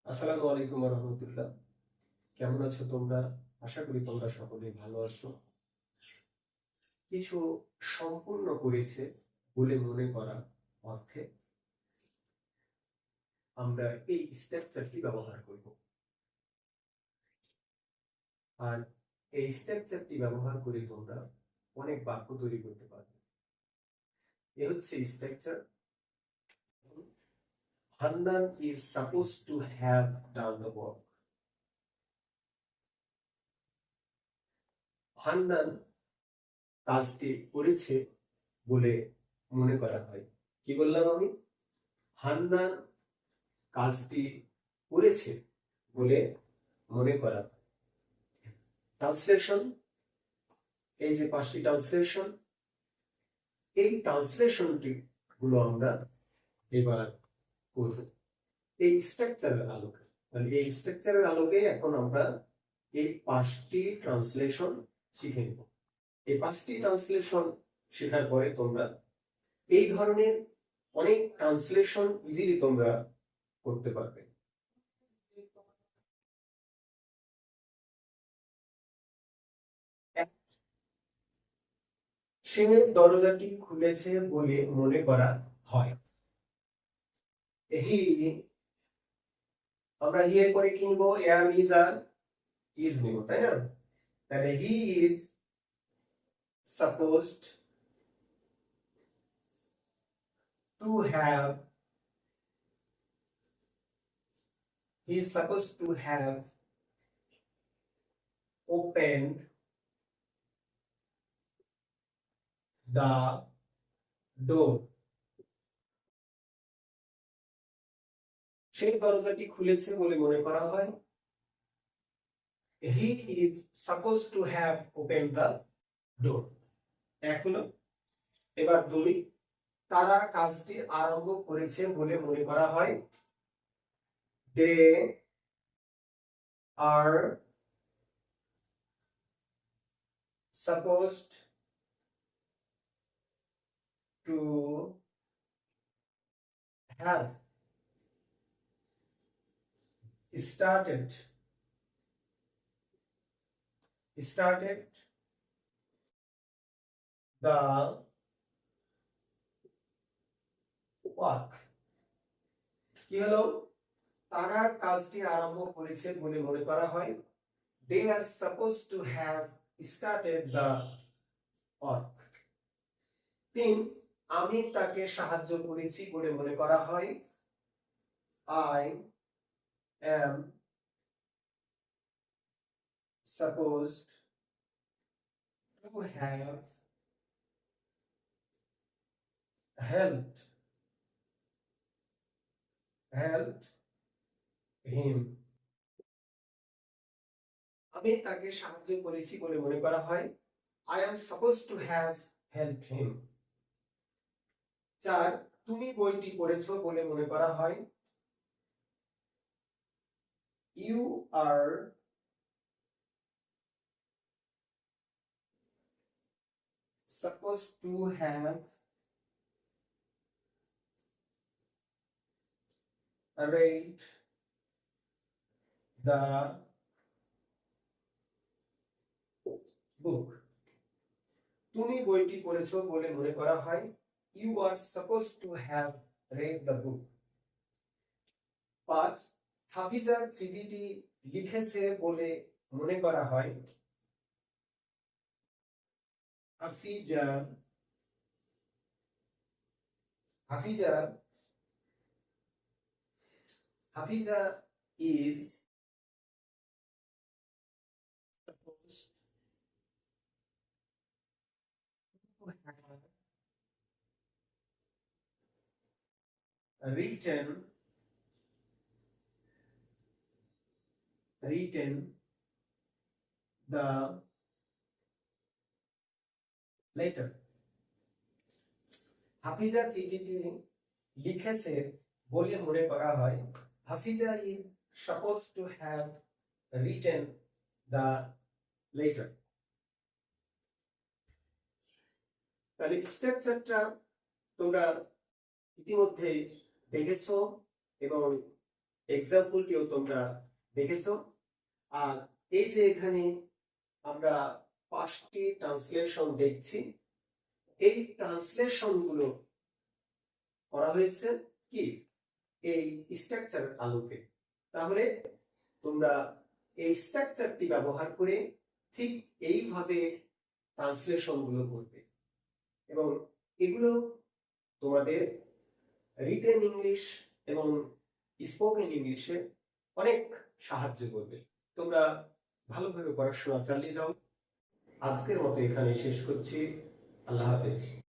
আসসালামু আলাইকুম রহমতুল্লাহ। কেমন আছো তোমরা? আশা করি তোমরা সকলেই ভালো আছো। কিছু সম্পূর্ণ করেছে বলে মনে করা অর্থে আমরা এই স্ট্রাকচারটি ব্যবহার করব। আর এই স্ট্রাকচারটি ব্যবহার করে তোমরা অনেক বাক্য তৈরি করতে পারবে। এ হচ্ছে structure. Hannan is supposed to have done the work. Hannan কাজটি করেছে বলে মনে করা হয়। কি বললাম আমি? হান্নান কাজটি করেছে বলে মনে করা। ট্রান্সলেশন, এই যে 5টি ট্রান্সলেশন, এই ট্রান্সলেশনটি গুলো আমরা এবার করব এই স্ট্রাকচারের আলোকে। মানে এই স্ট্রাকচারের আলোকে এখন আমরা এই 5টি ট্রান্সলেশন শিখে নেব। এই 5টি ট্রান্সলেশন শেখার পরে তোমরা এই ধরনের অনেক ট্রান্সলেশন ইজিলি তোমরা করতে পারবে। সে দরজাটি খুলেছে বলে মনে করা হয়। হি, আমরা হি এর পরে কিনবো এম ইজ আর ইজ নিব, তাই না? তাহলে he is supposed to have, he is supposed to have opened the door. সেই দরজাটি খুলেছে বলে মনে করা হয়। He is supposed to have opened the door. এক হলো। এবার 2, তারা কাজটি আরম্ভ করেছে বলে মনে করা হয়। দে আর supposed to have started the work। কি হলো? তারা কাজটি আরম্ভ করেছে বলে মনে করা হয়। They are supposed to have started the work। 3, আমি তাকে সাহায্য করেছি বলে মনে করা হয়। I am supposed to have helped him। আমি তাকে সাহায্য করেছি বলে মনে করা হয়। I am supposed to have helped him। 4, তুমি বইটি পড়েছো বলে মনে করা হয়। You are supposed to have read the book। তুমি বইটি পড়েছো বলে মনে করা হয়। You are supposed to have read the book। 5, Hafiza চিঠিটি লিখেছে বলে মনে করা হয়। Hafiza is supposed to have written the letter। Hafiza চিঠিটি লিখেছে বলে মনে করা হয়। Hafiza is supposed to have written the letter। তাহলে স্ট্রাকচারটা তোমরা ইতিমধ্যে দেখেছো এবং এক্সাম্পলটিও তোমরা দেখেছো। আর এই যে এখানে আমরা 5টি ট্রান্সলেশন দেখছি, এই ট্রান্সলেশন গুলো করা হয়েছে কি এই স্ট্রাকচার আলোকে। তাহলে তোমরা এই স্ট্রাকচারটি ব্যবহার করে ঠিক এইভাবে ট্রান্সলেশন গুলো করবে এবং এগুলো তোমাদের রিটেন ইংলিশ এবং স্পোকেন ইংলিশে অনেক সাহায্য করবে। তোমরা ভালোভাবে পড়াশোনা চালিয়ে যাও। আজকের মতো এখানে শেষ করছি। আল্লাহ হাফেজ।